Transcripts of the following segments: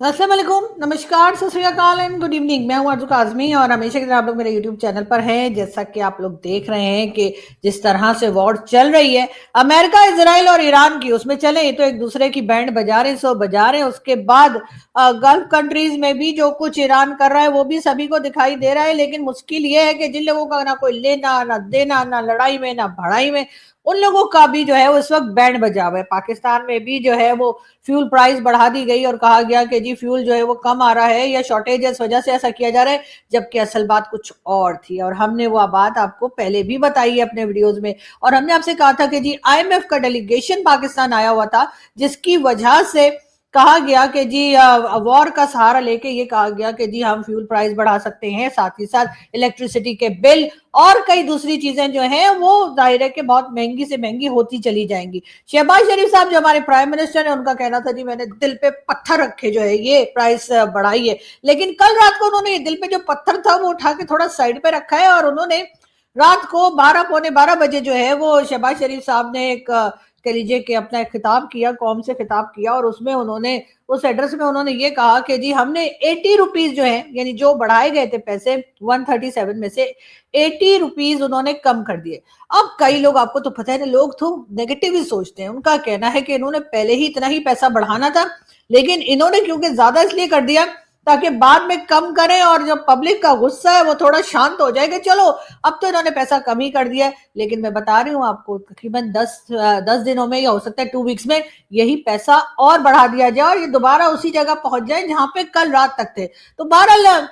अस्सलाम वालेकुम, नमस्कार, सत श्री अकाल एंड गुड इवनिंग। मैं हूं अर्जुन काजमी और हमेशा की तरह आप लोग मेरे यूट्यूब चैनल पर हैं। जैसा कि आप लोग देख रहे हैं कि जिस तरह से वॉर चल रही है अमेरिका, इजराइल और ईरान की, उसमें चले ये तो एक दूसरे की बैंड बजा रहे हैं, सो बजा रहे हैं। उसके बाद गल्फ कंट्रीज में भी जो कुछ ईरान कर रहा है वो भी सभी को दिखाई दे रहा है। लेकिन मुश्किल ये है कि जिन लोगों का ना कोई लेना ना देना, ना लड़ाई में ना भड़ाई में, उन लोगों का भी जो है वो इस वक्त बैंड बजा हुआ है। पाकिस्तान में भी जो है वो फ्यूल प्राइस बढ़ा दी गई और कहा गया कि जी फ्यूल जो है वो कम आ रहा है या शॉर्टेज है, इस वजह से ऐसा किया जा रहा है, जबकि असल बात कुछ और थी। और हमने वो बात आपको पहले भी बताई है अपने वीडियोस में। और हमने आपसे कहा था कि जी आईएमएफ का डेलीगेशन पाकिस्तान आया हुआ था, जिसकी वजह से कहा गया कि जी वॉर का सहारा लेके ये कहा गया कि जी हम फ्यूल प्राइस बढ़ा सकते हैं, साथ ही साथ इलेक्ट्रिसिटी के बिल और कई दूसरी चीजें जो हैं वो जाहिर है कि बहुत महंगी से महंगी होती चली जाएंगी। शहबाज शरीफ साहब जो हमारे प्राइम मिनिस्टर है, उनका कहना था जी मैंने दिल पे पत्थर रखे जो है ये प्राइस बढ़ाई है। लेकिन कल रात को उन्होंने ये दिल पे जो पत्थर था वो उठा के थोड़ा साइड पे रखा है और उन्होंने रात को 12 पौने 12 बजे जो है वो शहबाज शरीफ साहब ने एक कह लीजिए कि अपना एक खिताब किया, कौम से खिताब किया, और उसमें उन्होंने उस एड्रेस में उन्होंने ये कहा कि जी हमने 80 रुपीज जो है, यानी जो बढ़ाए गए थे पैसे 137 में से 80 रुपीज उन्होंने कम कर दिए। अब कई लोग, आपको तो पता है ना, लोग तो नेगेटिव ही सोचते हैं। उनका कहना है कि इन्होंने पहले ही इतना ही पैसा बढ़ाना था, लेकिन इन्होंने क्योंकि ज्यादा इसलिए कर दिया ताकि बाद में कम करें और जब पब्लिक का गुस्सा है वो थोड़ा शांत हो जाएगा। चलो अब तो इन्होंने पैसा कम ही कर दिया है, लेकिन मैं बता रही हूँ आपको तकरीबन 10 दिनों में या हो सकता है 2 वीक्स में यही पैसा और बढ़ा दिया जाए और ये दोबारा उसी जगह पहुंच जाए जहां पे कल रात तक थे। तो बहरहाल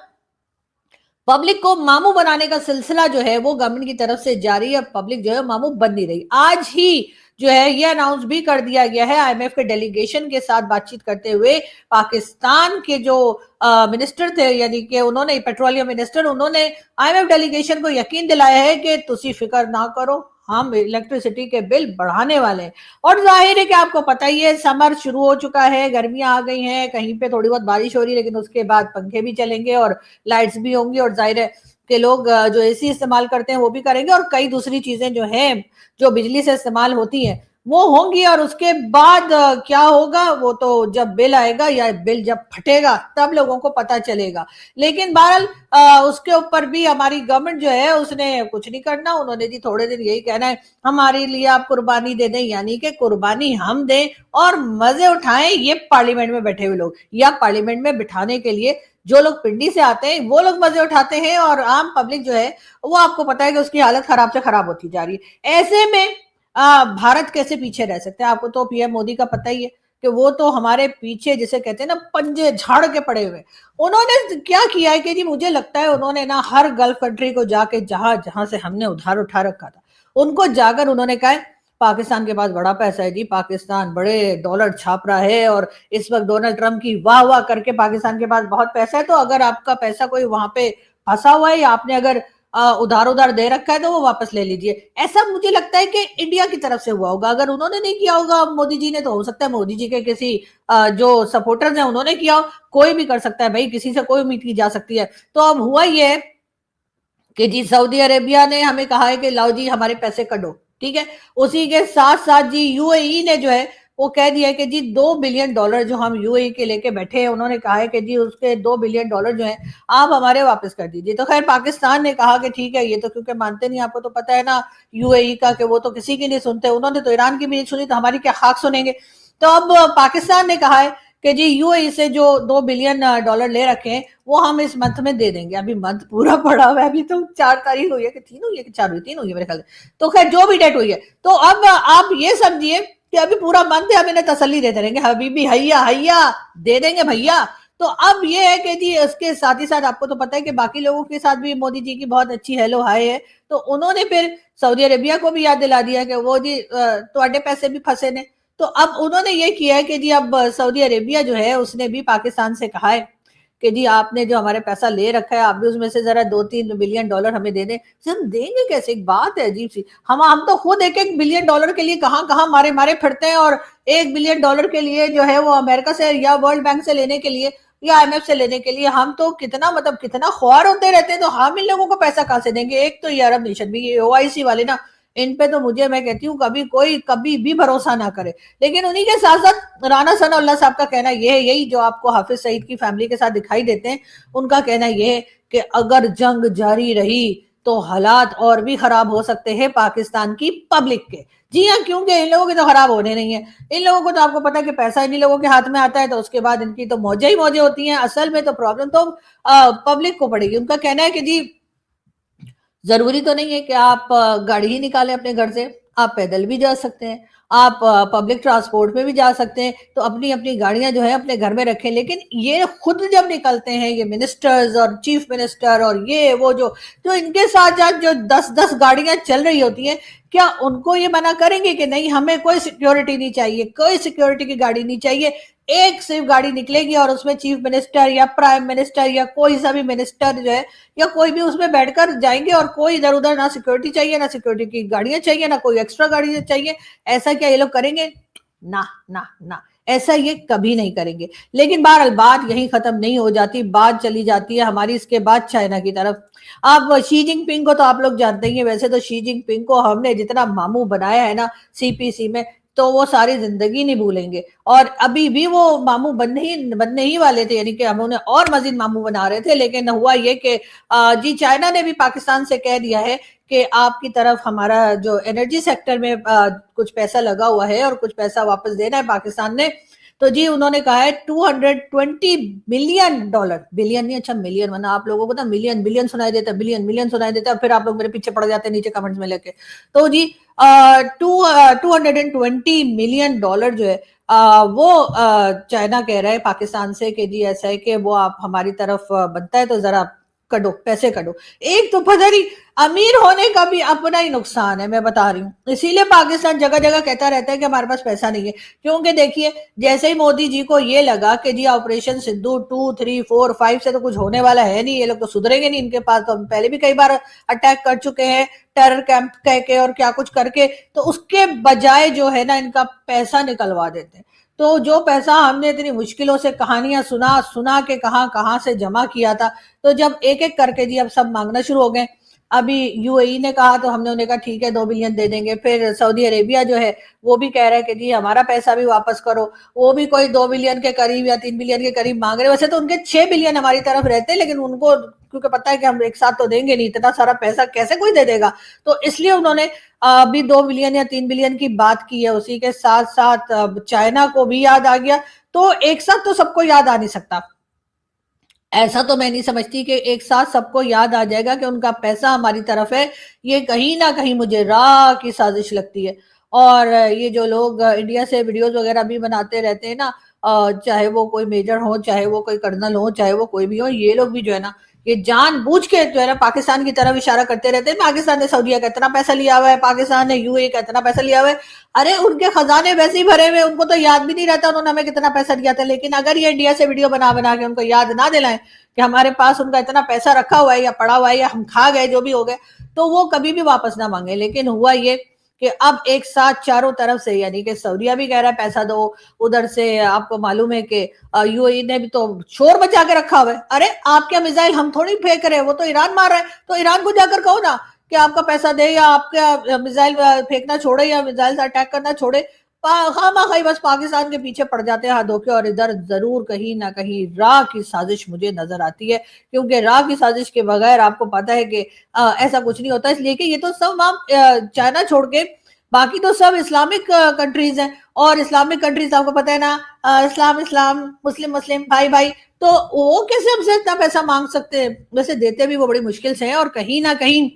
पब्लिक को मामू बनाने का सिलसिला जो है वो गवर्नमेंट की तरफ से जारी है। पब्लिक जो है मामू बन नहीं रही। आज ही जो है ये अनाउंस भी कर दिया गया है आईएमएफ के डेलीगेशन के साथ बातचीत करते हुए, पाकिस्तान के जो मिनिस्टर थे, यानी कि उन्होंने पेट्रोलियम मिनिस्टर, उन्होंने आईएमएफ डेलीगेशन को यकीन दिलाया है कि तुसी फिक्र ना करो, हम इलेक्ट्रिसिटी के बिल बढ़ाने वाले हैं। और जाहिर है कि आपको पता ही है समर शुरू हो चुका है, गर्मियां आ गई हैं, कहीं पे थोड़ी बहुत बारिश हो रही है, लेकिन उसके बाद पंखे भी चलेंगे और लाइट्स भी होंगी, और जाहिर है कि लोग जो एसी इस्तेमाल करते हैं वो भी करेंगे, और कई दूसरी चीजें जो हैं जो बिजली से इस्तेमाल होती हैं वो होंगी। और उसके बाद क्या होगा वो तो जब बिल आएगा या बिल जब फटेगा तब लोगों को पता चलेगा। लेकिन बहरहाल उसके ऊपर भी हमारी गवर्नमेंट जो है उसने कुछ नहीं करना। उन्होंने जी थोड़े दिन यही कहना है हमारे लिए आप कुर्बानी दे दें, यानी कि कुर्बानी हम दें और मजे उठाएं ये पार्लियामेंट में बैठे हुए लोग, या पार्लियामेंट में बिठाने के लिए जो लोग पिंडी से आते हैं वो लोग मजे उठाते हैं, और आम पब्लिक जो है वो आपको पता है कि उसकी हालत खराब से खराब होती जा रही है। ऐसे में भारत कैसे पीछे रह सकते हैं? आपको तो पीएम मोदी का पता ही है कि वो तो हमारे पीछे जिसे कहते हैं ना पंजे झाड़ के पड़े हुए। उन्होंने क्या किया है कि जी मुझे लगता है उन्होंने ना हर गल्फ कंट्री को जाके जहां जहां से हमने उधार उठा रखा था उनको जाकर उन्होंने कहा पाकिस्तान के पास बड़ा पैसा है जी, पाकिस्तान बड़े डॉलर छाप रहा है और इस वक्त डोनाल्ड ट्रंप की वाह वाह करके पाकिस्तान के पास बहुत पैसा है, तो अगर आपका पैसा कोई वहां पे फंसा हुआ है या आपने अगर उधार उधार दे रखा है तो वो वापस ले लीजिए। ऐसा मुझे लगता है कि इंडिया की तरफ से हुआ होगा। अगर उन्होंने नहीं किया होगा मोदी जी ने, तो हो सकता है मोदी जी के किसी जो सपोर्टर्स हैं उन्होंने किया हो। कोई भी कर सकता है भाई, किसी से कोई उम्मीद की जा सकती है। तो अब हुआ ये है कि जी सऊदी अरेबिया ने हमें कहा है कि लाओ जी हमारे पैसे कटो, ठीक है। उसी के साथ साथ जी यूएई ने जो है वो कह दिया है कि जी 2 बिलियन डॉलर जो हम यूएई के लेके बैठे हैं, उन्होंने कहा है कि जी उसके 2 बिलियन डॉलर जो है आप हमारे वापस कर दीजिए। तो खैर पाकिस्तान ने कहा कि ठीक है, ये तो क्योंकि मानते नहीं, आपको तो पता है ना यूएई का कि वो तो किसी की नहीं सुनते, उन्होंने तो ईरान की भी नहीं सुनी, तो हमारी क्या खाक सुनेंगे। तो अब पाकिस्तान ने कहा है कि जी यूएई से जो 2 बिलियन डॉलर ले रखे हैं वो हम इस मंथ में दे देंगे। अभी मंथ पूरा पड़ा हुआ है, अभी तो 4 तारीख हुई है कि 3 हुई है कि 4 हुई, 3 हुई है मेरे ख्याल से। तो खैर जो भी डेट हुई है, तो अब आप ये समझिए कि अभी पूरा मंथ है, हम इन्हें तसल्ली देते रहेंगे, हबीबी हैया हैया दे देंगे भैया। तो अब ये है कि जी इसके साथ ही साथ आपको तो पता है कि बाकी लोगों के साथ भी मोदी जी की बहुत अच्छी हेलो हाय है। तो उन्होंने फिर सऊदी अरेबिया को भी याद दिला दिया कि वो जी तुम्हारे पैसे भी फंसे ने। तो अब उन्होंने ये किया है कि जी अब सऊदी अरेबिया जो है उसने भी पाकिस्तान से कहा है कि जी आपने जो हमारे पैसा ले रखा है आप भी उसमें से जरा 2-3 बिलियन डॉलर हमें दे दें। हम देंगे कैसे? एक बात है अजीब सी, हम तो खुद 1-1 बिलियन डॉलर के लिए कहाँ कहाँ मारे मारे फिरते हैं, और 1 बिलियन डॉलर के लिए जो है वो अमेरिका से या वर्ल्ड बैंक से लेने के लिए या आईएमएफ से लेने के लिए हम तो कितना कितना ख्वार होते रहते हैं। तो हम इन लोगों को पैसा कहाँ से देंगे? एक तो ये अरब नेशन भी, ये ओआईसी वाले ना ان پہ تو میں کہتی ہوں کوئی کبھی بھی بھروسہ نہ کرے. لیکن انہی کے ساتھ ساتھ رانا ثناء اللہ صاحب کا کہنا یہ ہے, یہی جو آپ کو حافظ سعید کی فیملی کے ساتھ دکھائی دیتے ہیں, ان کا کہنا یہ ہے کہ اگر جنگ جاری رہی تو حالات اور بھی خراب ہو سکتے ہیں پاکستان کی پبلک کے. جی ہاں, کیونکہ ان لوگوں کے تو خراب ہونے نہیں ہیں. ان لوگوں کو تو آپ کو پتا ہے کہ پیسہ انہی لوگوں کے ہاتھ میں آتا ہے, تو اس کے بعد ان کی تو موجیں ہی موجیں ہوتی ہیں. اصل میں تو پرابلم تو پبلک کو پڑے گی. ان کا کہنا ہے کہ جی ضروری تو نہیں ہے کہ آپ گاڑی ہی نکالیں اپنے گھر سے, آپ پیدل بھی جا سکتے ہیں, آپ پبلک ٹرانسپورٹ میں بھی جا سکتے ہیں. تو اپنی اپنی گاڑیاں جو ہے اپنے گھر میں رکھیں. لیکن یہ خود جب نکلتے ہیں یہ منسٹرز اور چیف منسٹر اور یہ وہ جو ان کے ساتھ جو 10 گاڑیاں چل رہی ہوتی ہیں, کیا ان کو یہ منع کریں گے کہ نہیں ہمیں کوئی سیکیورٹی نہیں چاہیے, کوئی سیکیورٹی کی گاڑی نہیں چاہیے, ایک صرف گاڑی نکلے گی اور اس میں چیف منسٹر یا پرائم منسٹر یا کوئی سا بھی منسٹر جو ہے یا کوئی بھی اس میں بیٹھ کر جائیں گے, اور کوئی ادھر ادھر نہ سیکیورٹی چاہیے, نہ سیکیورٹی کی گاڑیاں چاہیے, نہ کوئی ایکسٹرا گاڑیاں چاہیے. ایسا کیا یہ لوگ کریں گے؟ نہ نہ نہ, ایسا یہ کبھی نہیں کریں گے. لیکن بہرحال بات یہیں ختم نہیں ہو جاتی, بات چلی جاتی ہے ہماری اس کے بعد چائنا کی طرف. اب شی جن پنگ کو تو آپ لوگ جانتے ہی ہیں, ویسے تو شی جن پنگ کو ہم نے جتنا ماموں بنایا ہے نا CPC میں, تو وہ ساری زندگی نہیں بھولیں گے. اور ابھی بھی وہ ماموں بننے ہی والے تھے, یعنی کہ ہم انہیں اور مزید ماموں بنا رہے تھے. لیکن ہوا یہ کہ جی چائنا نے بھی پاکستان سے کہہ دیا ہے کہ آپ کی طرف ہمارا جو انرجی سیکٹر میں کچھ پیسہ لگا ہوا ہے اور کچھ پیسہ واپس دینا ہے پاکستان نے. تو جی انہوں نے کہا ہے $220 ملین, بلین نہیں, اچھا ملین, ورنہ آپ لوگوں کو نا بلین سنائی دیتا ہے, بلین سنائی دیتا ہے, پھر آپ لوگ میرے پیچھے پڑ جاتے ہیں نیچے کمنٹس میں لے کے. تو جی $220 ملین جو ہے وہ چائنا کہہ رہا ہے پاکستان سے کہ جی ایسا ہے کہ وہ آپ ہماری طرف بنتا ہے تو ذرا کڈو, پیسے کڈو. ایک تو پتہ نہیں امیر ہونے کا بھی اپنا ہی نقصان ہے, میں بتا رہی ہوں. اسی لیے پاکستان جگہ جگہ کہتا رہتا ہے کہ ہمارے پاس پیسہ نہیں ہے. کیونکہ دیکھیے جیسے ہی مودی جی کو یہ لگا کہ جی آپریشن سندھو 2, 3, 4, 5 سے تو کچھ ہونے والا ہے نہیں, یہ لوگ تو سدھریں گے نہیں, ان کے پاس تو ہم پہلے بھی کئی بار اٹیک کر چکے ہیں ٹیرر کیمپ کہہ کے اور کیا کچھ کر کے, تو اس کے بجائے جو ہے نا ان کا پیسہ نکلوا دیتے ہیں. تو جو پیسہ ہم نے اتنی مشکلوں سے کہانیاں سنا کے کہاں سے جمع کیا تھا, تو جب ایک ایک کر کے جی اب سب مانگنا شروع ہو گئے. ابھی UAE نے کہا تو ہم نے انہیں کہا ٹھیک ہے 2 بلین دے دیں گے. پھر سعودی عربیہ جو ہے وہ بھی کہہ رہا ہے کہ جی ہمارا پیسہ بھی واپس کرو, وہ بھی کوئی 2 بلین کے قریب یا 3 بلین کے قریب مانگ رہے. ویسے تو ان کے 6 بلین ہماری طرف رہتے, لیکن ان کو کیونکہ پتا ہے کہ ہم ایک ساتھ تو دیں گے نہیں, اتنا سارا پیسہ کیسے کوئی دے دے گا, تو اس لیے انہوں نے ابھی 2 بلین یا 3 بلین کی بات کی ہے. اسی کے ساتھ ساتھ چائنا کو بھی یاد آ گیا, تو ایک ساتھ تو سب کو یاد آ نہیں سکتا. ایسا تو میں نہیں سمجھتی کہ ایک ساتھ سب کو یاد آ جائے گا کہ ان کا پیسہ ہماری طرف ہے. یہ کہیں نہ کہیں مجھے راہ کی سازش لگتی ہے. اور یہ جو لوگ انڈیا سے ویڈیوز وغیرہ بھی بناتے رہتے ہیں نا, چاہے وہ کوئی میجر ہو, چاہے وہ کوئی کرنل ہو, چاہے وہ کوئی بھی ہو, یہ لوگ بھی جو ہے نا یہ جان بوجھ کے جو ہے نا پاکستان کی طرف اشارہ کرتے رہتے ہیں. پاکستان نے سعودیہ کا اتنا پیسہ لیا ہوا ہے, پاکستان نے UAE کا اتنا پیسہ لیا ہوا ہے. ارے ان کے خزانے ویسے ہی بھرے ہوئے, ان کو تو یاد بھی نہیں رہتا انہوں نے ہمیں کتنا پیسہ دیا تھا. لیکن اگر یہ انڈیا سے ویڈیو بنا کے ان کو یاد نہ دلائیں کہ ہمارے پاس ان کا اتنا پیسہ رکھا ہوا ہے یا پڑا ہوا ہے یا ہم کھا گئے جو بھی ہو گئے, تو وہ کبھی بھی واپس نہ مانگے. لیکن ہوا یہ کہ اب ایک ساتھ چاروں طرف سے, یعنی کہ سعودیہ بھی کہہ رہا ہے پیسہ دو, ادھر سے آپ کو معلوم ہے کہ UAE نے بھی تو شور مچا کے رکھا ہوا ہے. ارے آپ کیا میزائل ہم تھوڑی پھینک رہے ہیں, وہ تو ایران مار رہا ہے, تو ایران کو جا کر کہو نا کہ آپ کا پیسہ دے یا آپ کا میزائل پھینکنا چھوڑے یا میزائل سے اٹیک کرنا چھوڑے. خواہ بس پاکستان کے پیچھے پڑ جاتے ہیں ہاتھ دھو کے, اور ادھر ضرور کہیں نہ کہیں راہ کی سازش مجھے نظر آتی ہے. کیونکہ راہ کی سازش کے بغیر آپ کو پتا ہے کہ ایسا کچھ نہیں ہوتا. اس لیے کہ یہ تو سب چائنا چھوڑ کے باقی تو سب اسلامک کنٹریز ہیں, اور اسلامک کنٹریز آپ کو پتا ہے نا, اسلام, مسلم, بھائی, تو وہ کیسے ہم سے اتنا پیسہ مانگ سکتے ہیں. ویسے دیتے بھی وہ بڑی مشکل سے ہیں. اور کہیں نہ کہیں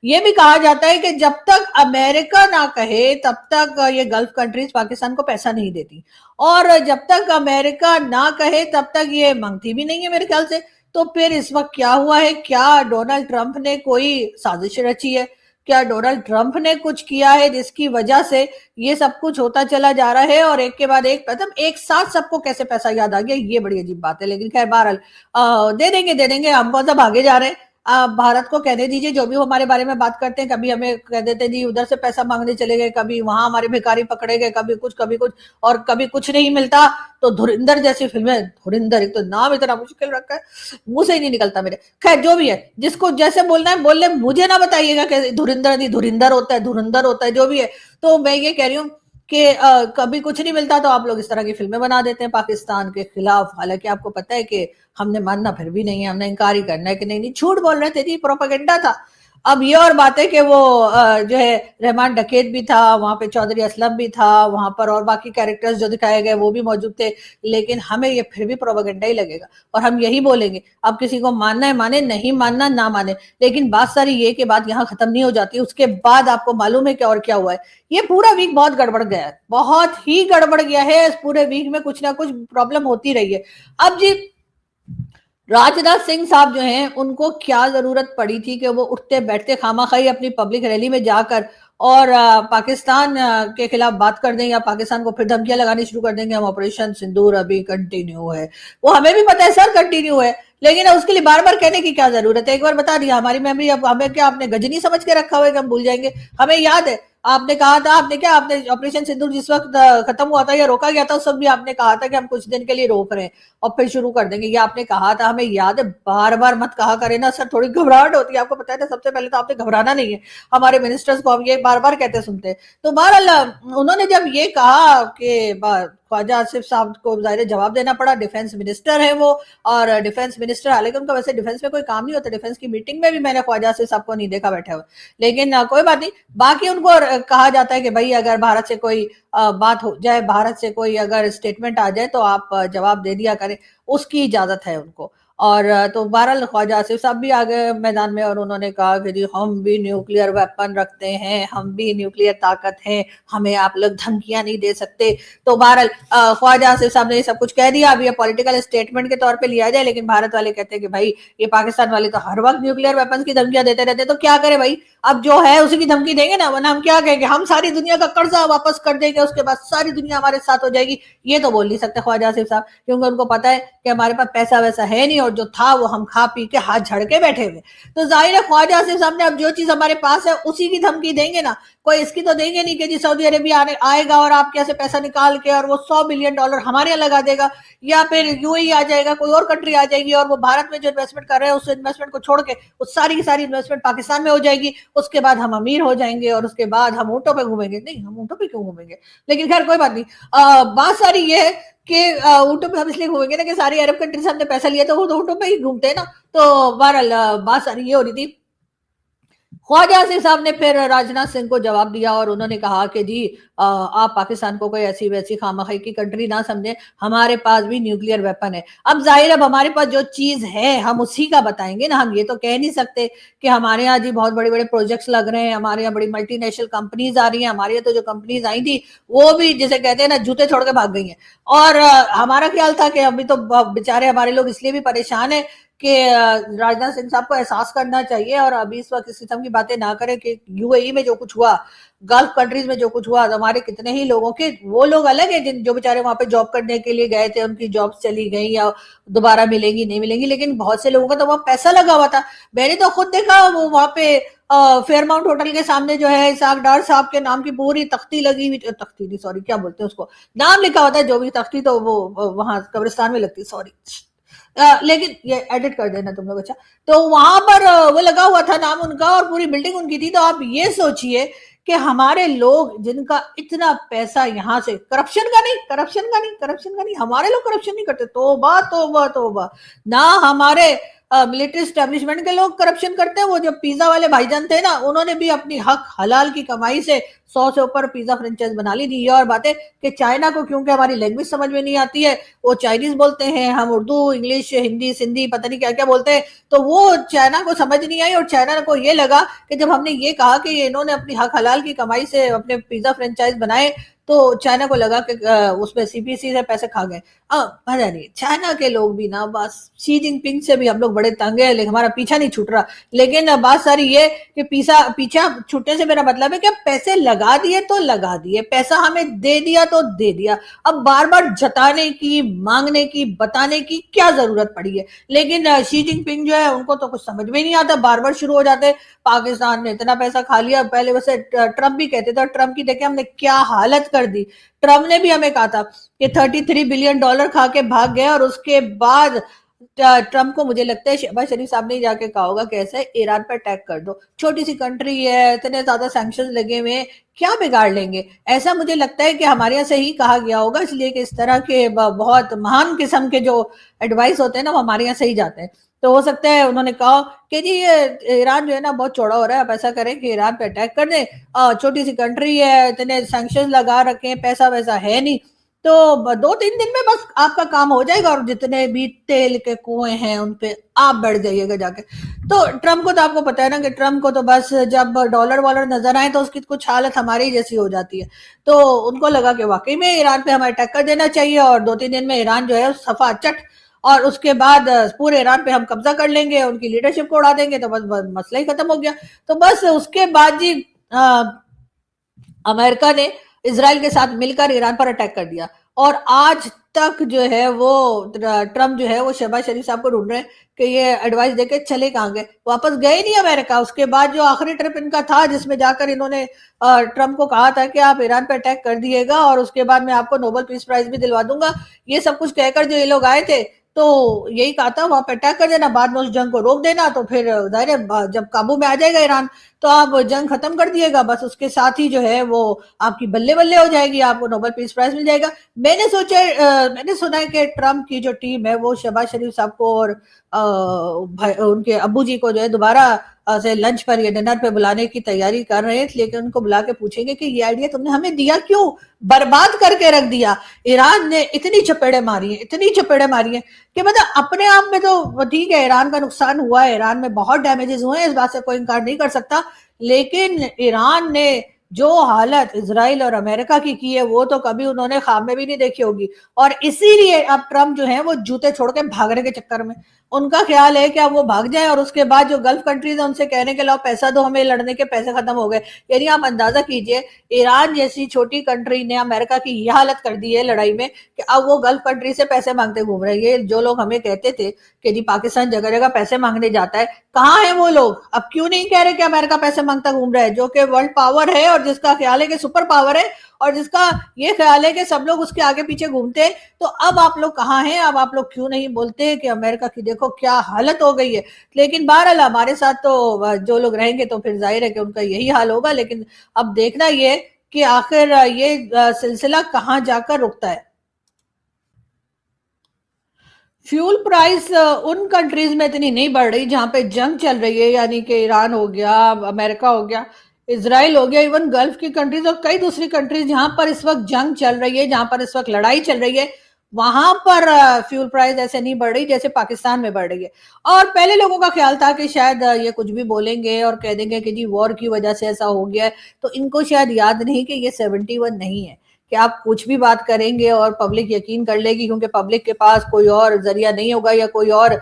یہ بھی کہا جاتا ہے کہ جب تک امریکہ نہ کہے تب تک یہ گلف کنٹریز پاکستان کو پیسہ نہیں دیتی, اور جب تک امریکہ نہ کہے تب تک یہ مانگتی بھی نہیں ہے میرے خیال سے. تو پھر اس وقت کیا ہوا ہے, کیا ڈونلڈ ٹرمپ نے کوئی سازش رچی ہے, کیا ڈونلڈ ٹرمپ نے کچھ کیا ہے جس کی وجہ سے یہ سب کچھ ہوتا چلا جا رہا ہے, اور ایک کے بعد ایک ساتھ سب کو کیسے پیسہ یاد آ گیا, یہ بڑی عجیب بات ہے. لیکن خیر بہرحال دے دیں گے, ہم کو سب آگے جا رہے ہیں. آپ بھارت کو کہنے دیجیے جو بھی وہ ہمارے بارے میں بات کرتے ہیں, کبھی ہمیں کہہ دیتے ہیں جی ادھر سے پیسہ مانگنے چلے گئے, کبھی وہاں ہمارے بھکاری پکڑے گئے, کبھی کچھ, اور کبھی کچھ نہیں ملتا. تو دھرندر جیسی فلمیں, دھرندر ایک تو نام اتنا مشکل رکھا ہے, منہ سے ہی نہیں نکلتا میرے. خیر جو بھی ہے, جس کو جیسے بولنا ہے بول لے, مجھے نہ بتائیے گا کہ دھرندر نہیں, دھرندر ہوتا ہے, دھرندر ہوتا ہے, جو بھی ہے. تو میں یہ کہہ رہی ہوں کہ کبھی کچھ نہیں ملتا تو آپ لوگ اس طرح کی فلمیں بنا دیتے ہیں پاکستان کے خلاف, حالانکہ آپ کو پتا ہے کہ ہم نے ماننا پھر بھی نہیں ہے, ہم نے انکار ہی کرنا ہے کہ نہیں جھوٹ بول رہے تھے جی, پروپیگنڈا تھا. اب یہ اور بات ہے کہ وہ جو ہے رحمان ڈکیت بھی تھا وہاں پہ, چودھری اسلم بھی تھا وہاں پر, اور باقی کیریکٹرز جو دکھائے گئے وہ بھی موجود تھے, لیکن ہمیں یہ پھر بھی پروپیگنڈا ہی لگے گا, اور ہم یہی بولیں گے. اب کسی کو ماننا ہے مانے, نہیں ماننا نہ مانے, لیکن بات ساری یہ کہ بات یہاں ختم نہیں ہو جاتی. اس کے بعد آپ کو معلوم ہے کہ اور کیا ہوا ہے. یہ پورا ویک بہت گڑبڑ گیا ہے, بہت ہی گڑبڑ گیا ہے. اس پورے ویک میں کچھ نہ کچھ پرابلم ہوتی رہی ہے. اب جی راج ناتھ سنگھ صاحب جو ہیں, ان کو کیا ضرورت پڑی تھی کہ وہ اٹھتے بیٹھتے خواہ اپنی پبلک ریلی میں جا کر اور پاکستان کے خلاف بات کر دیں, یا پاکستان کو پھر دھمکیاں لگانی شروع کر دیں گے, ہم آپریشن سندور ابھی کنٹینیو ہے. وہ ہمیں بھی پتا ہے سر کنٹینیو ہے, لیکن اس کے لیے بار بار کہنے کی کیا ضرورت ہے. ایک بار بتا دیا, ہماری میموری اب ہمیں کیا آپ نے گجنی سمجھ کے رکھا ہوا ہے کہ ہم بھول جائیں گے. ہمیں یاد ہے آپ نے کہا تھا, آپ نے آپریشن سندور جس وقت ختم ہوا تھا یا روکا گیا تھا, اس وقت بھی آپ نے کہا تھا کہ ہم کچھ دن کے لیے روک رہے ہیں اور پھر شروع کر دیں گے. یہ آپ نے کہا تھا, ہمیں یاد ہے. بار بار مت کہا کرے نا سر, تھوڑی گھبراہٹ ہوتی ہے. آپ کو پتا ہے نا, سب سے پہلے تو آپ نے گھبرانا نہیں ہے. ہمارے منسٹرز کو ہم یہ بار بار کہتے سنتے ہیں. تو بہرحال انہوں نے جب یہ کہا کہ خواجہ آصف صاحب کو ظاہر جواب دینا پڑا, ڈیفنس منسٹر ہے وہ, اور ڈیفنس منسٹر, حالانکہ ان کا ویسے ڈیفنس میں کوئی کام نہیں ہوتا. ڈیفنس کی میٹنگ میں بھی میں نے خواجہ آصف صاحب کو نہیں دیکھا بیٹھے ہوئے, لیکن کوئی بات نہیں. باقی ان کو کہا جاتا ہے کہ بھائی اگر بھارت سے کوئی بات ہو جائے, بھارت سے کوئی اگر اسٹیٹمنٹ آ جائے تو آپ جواب دے دیا کریں, اس کی اجازت ہے ان کو. اور تو بہرحال خواجہ آصف صاحب بھی آگے میدان میں, اور انہوں نے کہا کہ جی ہم بھی نیوکلیئر ویپن رکھتے ہیں, ہم بھی نیوکلیئر طاقت ہیں, ہمیں آپ لوگ دھمکیاں نہیں دے سکتے. تو بہرحال خواجہ آصف صاحب نے یہ سب کچھ کہہ دیا. اب یہ پولیٹیکل اسٹیٹمنٹ کے طور پہ لیا جائے, لیکن بھارت والے کہتے ہیں کہ بھائی یہ پاکستان والے تو ہر وقت نیوکلیئر ویپنس کی دھمکیاں دیتے رہتے, تو کیا کرے بھائی, اب جو ہے اسی کی دھمکی دیں گے نا, ورنہ ہم کیا کہیں گے, ہم ساری دنیا کا قرضہ واپس کر دیں گے, اس کے بعد ساری دنیا ہمارے ساتھ ہو جائے گی. یہ تو بول نہیں سکتے خواجہ آصف صاحب, کیونکہ ان کو پتا ہے کہ ہمارے پاس پیسہ ویسا ہے نہیں, اور جو تھا وہ ہم کھا پی کے ہاتھ جھڑ کے بیٹھے ہوئے. تو ظاہر ہے خواجہ آصف صاحب نے اب جو چیز ہمارے پاس ہے اسی کی دھمکی دیں گے نا. کوئی اس کی تو دیں گے نہیں کہ جی سعودی عربیہ آئے گا اور آپ کیسے پیسہ نکال کے اور وہ $100 بلین ہمارے یہاں لگا دے گا, یا پھر یو اے آ جائے گا, کوئی اور کنٹری آ جائے گی, اور وہ بھارت میں جو انویسٹمنٹ کر رہے ہیں اس انویسٹمنٹ کو چھوڑ کے وہ ساری کی ساری انویسٹمنٹ پاکستان میں ہو جائے گی. اس کے بعد ہم امیر ہو جائیں گے, اور اس کے بعد ہم اونٹوں پہ گھومیں گے. نہیں, ہم اونٹوں پہ کیوں گھومیں گے, لیکن خیر کوئی بات نہیں. بات ساری یہ ہے کہ اونٹوں پہ ہم اس لیے گھومیں گے نا کہ ساری عرب کنٹری سے ہم نے پیسہ لیا تو وہ تو اونٹوں پہ ہی گھومتے ہیں نا. تو بہرحال بات ساری یہ ہو رہی تھی. خواجہ آصف صاحب نے پھر راج ناتھ سنگھ کو جواب دیا, اور انہوں نے کہا کہ جی آپ پاکستان کو کوئی ایسی ویسی خامخائی کی کنٹری نہ سمجھیں, ہمارے پاس بھی نیوکلیئر ویپن ہے. اب ظاہر اب ہمارے پاس جو چیز ہے ہم اسی کا بتائیں گے نا. ہم یہ تو کہہ نہیں سکتے کہ ہمارے یہاں جی بہت بڑے بڑے پروجیکٹس لگ رہے ہیں, ہمارے یہاں بڑی ملٹی نیشنل کمپنیز آ رہی ہیں. ہمارے یہاں تو جو کمپنیز آئی تھی وہ بھی جسے کہتے ہیں نا جوتے چھوڑ کے بھاگ گئی ہیں. اور ہمارا خیال تھا کہ ابھی تو بےچارے ہمارے لوگ اس لیے بھی پریشان ہیں کہ راج ناتھ سنگھ صاحب کو احساس کرنا چاہیے, اور ابھی اس وقت اس قسم کی باتیں نہ کریں کہ یو اے ای میں جو کچھ ہوا, گلف کنٹریز میں جو کچھ ہوا, ہمارے کتنے ہی لوگوں کے, وہ لوگ الگ ہیں جو بیچارے وہاں پہ جاب کرنے کے لیے گئے تھے, ان کی جابس چلی گئی یا دوبارہ ملیں گی نہیں ملیں گی, لیکن بہت سے لوگوں کا تو وہاں پیسہ لگا ہوا تھا. میں نے تو خود دیکھا وہ وہاں پہ فیئر ماؤنٹ ہوٹل کے سامنے جو ہے اسحاق ڈار صاحب کے نام کی پوری تختی لگی ہوئی, تختی نہیں سوری کیا بولتے ہیں اس کو, نام لکھا ہوتا ہے جو بھی تختی, تو وہ وہاں قبرستان میں لگتی, سوری لیکن یہ ایڈٹ کر دینا تم لوگ. اچھا, تو وہاں پر وہ لگا ہوا تھا نام ان کا, اور پوری بلڈنگ ان کی تھی. تو آپ یہ سوچئے کہ ہمارے لوگ جن کا اتنا پیسہ یہاں سے, کرپشن کا نہیں, ہمارے لوگ کرپشن نہیں کرتے, توبہ توبہ توبہ, نہ ہمارے ملٹری اسٹیبلشمنٹ کے لوگ کرپشن کرتے ہیں. وہ جو پیزا والے بھائی جان تھے نا, انہوں نے بھی اپنی حق حلال کی کمائی سے 100 سے اوپر پیزا فرنچائز بنا لی تھی. یہ اور باتیں کہ چائنا کو کیونکہ ہماری لینگویج سمجھ میں نہیں آتی ہے, وہ چائنیز بولتے ہیں, ہم اردو انگلش ہندی سندھی پتہ نہیں کیا کیا بولتے ہیں, تو وہ چائنا کو سمجھ نہیں آئی. اور چائنا کو یہ لگا کہ جب ہم نے یہ کہا کہ انہوں نے اپنی حق حلال کی کمائی سے اپنے پیزا فرنچائز بنائے, तो चाइना को लगा कि उसमें सीपीसी से पैसे खा गए। पता नहीं चाइना के लोग भी ना बस शी जिनपिंग से भी हम लोग बड़े तंग है, लेकिन हमारा पीछा नहीं छूट रहा। लेकिन बात सारी ये कि पीछा छूटने से मेरा मतलब है कि पैसे लगा दिए तो लगा दिए, पैसा हमें दे दिया तो दे दिया, अब बार बार जताने की, मांगने की, बताने की क्या जरूरत पड़ी है। लेकिन शी जिनपिंग जो है उनको तो कुछ समझ में नहीं आता, बार बार शुरू हो जाते पाकिस्तान ने इतना पैसा खा लिया। पहले वैसे ट्रम्प भी कहते थे, और ट्रम्प की देखे हमने क्या हालत कर दी। ट्रम्प ने भी हमें कहा था कि $33 बिलियन खा के भाग गए, और उसके बाद ट्रम्प को मुझे लगता है शहबाज शरीफ साहब ने जाके कहा होगा कि ऐसे ईरान पर अटैक कर दो, छोटी सी कंट्री है, इतने ज्यादा सैंक्शन लगे हुए हैं, क्या बिगाड़ लेंगे। ऐसा मुझे लगता है कि हमारे यहाँ से ही कहा गया होगा, इसलिए कि इस तरह के बहुत महान किस्म के जो एडवाइस होते हैं ना वो हमारे यहाँ से ही जाते हैं। तो हो सकता है उन्होंने कहा कि जी ये ईरान जो है ना बहुत चौड़ा हो रहा है, आप ऐसा करें कि ईरान पे अटैक कर दें, छोटी सी कंट्री है, इतने सैंक्शन लगा रखे हैं, पैसा वैसा है नहीं, तो 2-3 दिन में बस आपका काम हो जाएगा, और जितने भी तेल के कुएं हैं उन पे आप बैठ जाइएगा जाके। तो ट्रम्प को तो आपको पता है ना कि ट्रम्प को तो बस जब डॉलर वॉलर नजर आए तो उसकी कुछ हालत हमारी जैसी हो जाती है। तो उनको लगा कि वाकई में ईरान पे हमें अटैक कर देना चाहिए, और 2-3 दिन में ईरान जो है सफा चट, और उसके बाद पूरे ईरान पे हम कब्जा कर लेंगे, उनकी लीडरशिप को उड़ा देंगे, तो बस मसला ही खत्म हो गया। तो बस उसके बाद जी अमेरिका ने इजराइल के साथ मिलकर ईरान पर अटैक कर दिया, और आज तक जो है वो ट्रम्प जो है वो शहबाज शरीफ साहब को ढूंढ रहे हैं कि ये एडवाइस देके चले कहाँ गए, वापस गए नहीं अमेरिका। उसके बाद जो आखिरी ट्रिप इनका था जिसमें जाकर इन्होंने ट्रम्प को कहा था कि आप ईरान पर अटैक कर दिएगा और उसके बाद मैं आपको नोबेल पीस प्राइज भी दिलवा दूंगा, ये सब कुछ कहकर जो ये लोग आए थे, तो यही कहा था वहां पर अटैक कर देना, बाद में उस जंग को रोक देना, तो फिर जाहिर है जब काबू में आ जाएगा ईरान तो आप जंग खत्म कर दिएगा, बस उसके साथ ही जो है वो आपकी बल्ले बल्ले हो जाएगी, आपको नोबेल पीस प्राइज मिल जाएगा। मैंने सुना है कि ट्रम्प की जो टीम है वो शहबाज शरीफ साहब को और उनके अब्बू जी को जो है दोबारा से लंच पर या डिनर पे बुलाने की तैयारी कर रहे हैं, लेकिन उनको बुला के पूछेंगे कि ये आइडिया तुमने हमें दिया क्यों, बर्बाद करके रख दिया। ईरान ने इतनी चपेड़े मारी है कि मतलब अपने आप में तो ठीक है, ईरान का नुकसान हुआ है, ईरान में बहुत डैमेजेस हुए हैं, इस बात से कोई इनकार नहीं कर सकता, लेकिन ईरान ने जो हालत इजराइल और अमेरिका की है वो तो कभी उन्होंने ख्वाब में भी नहीं देखी होगी। और इसीलिए अब ट्रम्प जो है वो जूते छोड़ के भागने के चक्कर में, उनका ख्याल है कि अब वो भाग जाएं, और उसके बाद जो गल्फ कंट्रीज है उनसे कहने के लाओ पैसा दो हमें, लड़ने के पैसे खत्म हो गए। यानी आप अंदाजा कीजिए ईरान जैसी छोटी कंट्री ने अमेरिका की यह हालत कर दी है लड़ाई में कि अब वो गल्फ कंट्री से पैसे मांगते घूम रहे हैं। जो लोग हमें कहते थे कि जी पाकिस्तान जगह जगह पैसे मांगने जाता है, कहाँ है वो लोग? अब क्यों नहीं कह रहे कि अमेरिका पैसे मांगता घूम रहा है, जो कि वर्ल्ड पावर है और जिसका ख्याल है कि सुपर पावर है, और जिसका ये ख्याल है कि सब लोग उसके आगे पीछे घूमते हैं। तो अब आप लोग कहाँ हैं? अब आप लोग क्यों नहीं बोलते कि अमेरिका की देखो क्या हालत हो गई है? लेकिन बहरहाल हमारे साथ तो जो लोग रहेंगे तो फिर जाहिर है कि उनका यही हाल होगा। लेकिन अब देखना ये कि आखिर ये सिलसिला कहाँ जाकर रुकता है। फ्यूल प्राइस उन कंट्रीज में इतनी नहीं बढ़ रही जहां पे जंग चल रही है, यानी कि ईरान हो गया, अमेरिका हो गया, इसराइल हो गया, इवन गल्फ की कंट्रीज और कई दूसरी कंट्रीज जहां पर इस वक्त जंग चल रही है, जहां पर इस वक्त लड़ाई चल रही है, वहां पर फ्यूल प्राइस ऐसे नहीं बढ़ रही जैसे पाकिस्तान में बढ़ रही है। और पहले लोगों का ख्याल था कि शायद ये कुछ भी बोलेंगे और कह देंगे कि जी वॉर की वजह से ऐसा हो गया है, तो इनको शायद याद नहीं कि ये 71 नहीं है कि आप कुछ भी बात करेंगे और पब्लिक यकीन कर लेगी, क्योंकि पब्लिक के पास कोई और जरिया नहीं होगा या कोई और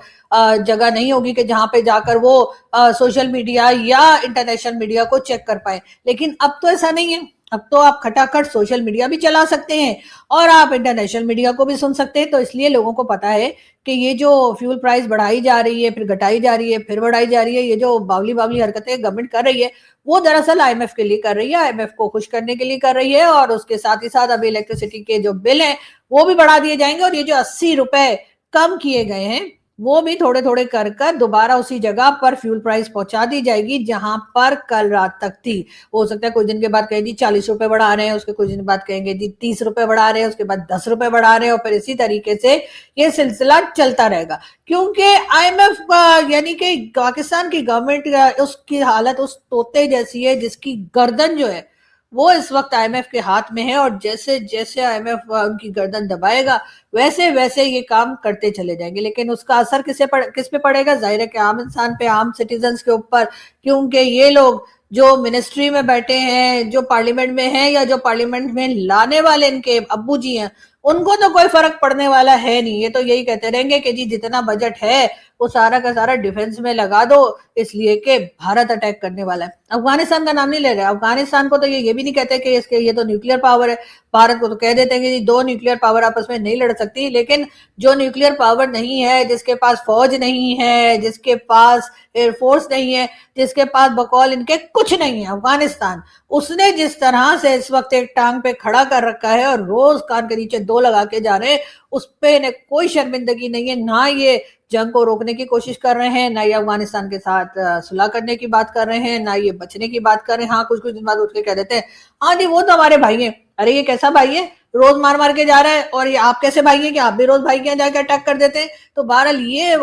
जगह नहीं होगी कि जहां पे जाकर वो सोशल मीडिया या इंटरनेशनल मीडिया को चेक कर पाए। लेकिन अब तो ऐसा नहीं है, अब तो आप खटाखट सोशल मीडिया भी चला सकते हैं और आप इंटरनेशनल मीडिया को भी सुन सकते हैं। तो इसलिए लोगों को पता है कि ये जो फ्यूल प्राइस बढ़ाई जा रही है, फिर घटाई जा रही है, फिर बढ़ाई जा रही है, ये जो बावली बावली हरकतें गवर्नमेंट कर रही है वो दरअसल आईएमएफ के लिए कर रही है, आईएमएफ को खुश करने के लिए कर रही है। और उसके साथ ही साथ अभी इलेक्ट्रिसिटी के जो बिल हैं वो भी बढ़ा दिए जाएंगे, और ये जो 80 रुपए कम किए गए हैं वो भी थोड़े थोड़े कर कर दोबारा उसी जगह पर फ्यूल प्राइस पहुंचा दी जाएगी जहां पर कल रात तक थी। हो सकता है कुछ दिन के बाद कहें जी 40 रुपए बढ़ा रहे हैं, उसके कुछ दिन बाद कहेंगे जी 30 रुपए बढ़ा रहे हैं, उसके बाद 10 रुपए बढ़ा रहे हैं, और फिर इसी तरीके से ये सिलसिला चलता रहेगा। क्योंकि आईएमएफ यानी कि पाकिस्तान की गवर्नमेंट उसकी हालत उस तोते जैसी है जिसकी गर्दन जो है वो इस वक्त आईएमएफ के हाथ में है, और जैसे जैसे आईएमएफ उनकी गर्दन दबाएगा वैसे वैसे ये काम करते चले जाएंगे। लेकिन उसका असर किस पे पड़ेगा? जाहिर है कि आम इंसान पे, आम सिटीजन्स के ऊपर, क्योंकि ये लोग जो मिनिस्ट्री में बैठे हैं, जो पार्लियामेंट में हैं या जो पार्लियामेंट में लाने वाले इनके अब्बू जी हैं, उनको तो कोई फर्क पड़ने वाला है नहीं। ये तो यही कहते रहेंगे कि जी जितना बजट है वो सारा का सारा डिफेंस में लगा दो, इसलिए कि भारत अटैक करने वाला है। अफगानिस्तान का नाम नहीं ले रहे। अफगानिस्तान को तो ये भी नहीं कहते कि इसके ये तो न्यूक्लियर पावर है। भारत को तो कह देते हैं कि दो न्यूक्लियर पावर आपस में नहीं लड़ सकती, लेकिन जो न्यूक्लियर पावर नहीं है, जिसके पास फौज नहीं है, जिसके पास एयरफोर्स नहीं है, जिसके पास बकौल इनके कुछ नहीं है, अफगानिस्तान, उसने जिस तरह से इस वक्त एक टांग पे खड़ा कर रखा है और रोज कान के नीचे दो लगा के जा रहे हैं, उस पे इन्हें कोई शर्मिंदगी नहीं है। ना ये जंग को रोकने की कोशिश कर रहे हैं, ना ये अफगानिस्तान के साथ सुलह करने की बात कर रहे हैं, ना ये बचने की बात कर रहे हैं। हाँ, कुछ कुछ दिन बाद उठ के कह देते हैं हाँ जी वो तो हमारे भाई हैं। अरे ये कैसा भाई है, रोज मार मार के जा रहा है, और ये आप कैसे भाई हैं कि आप भी रोज भाई के यहाँ जाके अटैक कर देते हैं। तो बहरहाल ये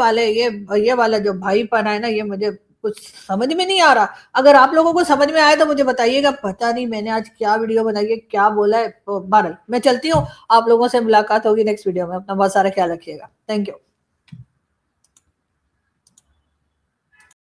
वाला जो भाईपन है ना, ये मुझे कुछ समझ में नहीं आ रहा। अगर आप लोगों को समझ में आए तो मुझे बताइएगा। पता नहीं मैंने आज क्या वीडियो बनाई है, क्या बोला है। बहरहाल मैं चलती हूँ, आप लोगों से मुलाकात होगी नेक्स्ट वीडियो में। अपना बहुत सारा ख्याल रखिएगा। Thank you.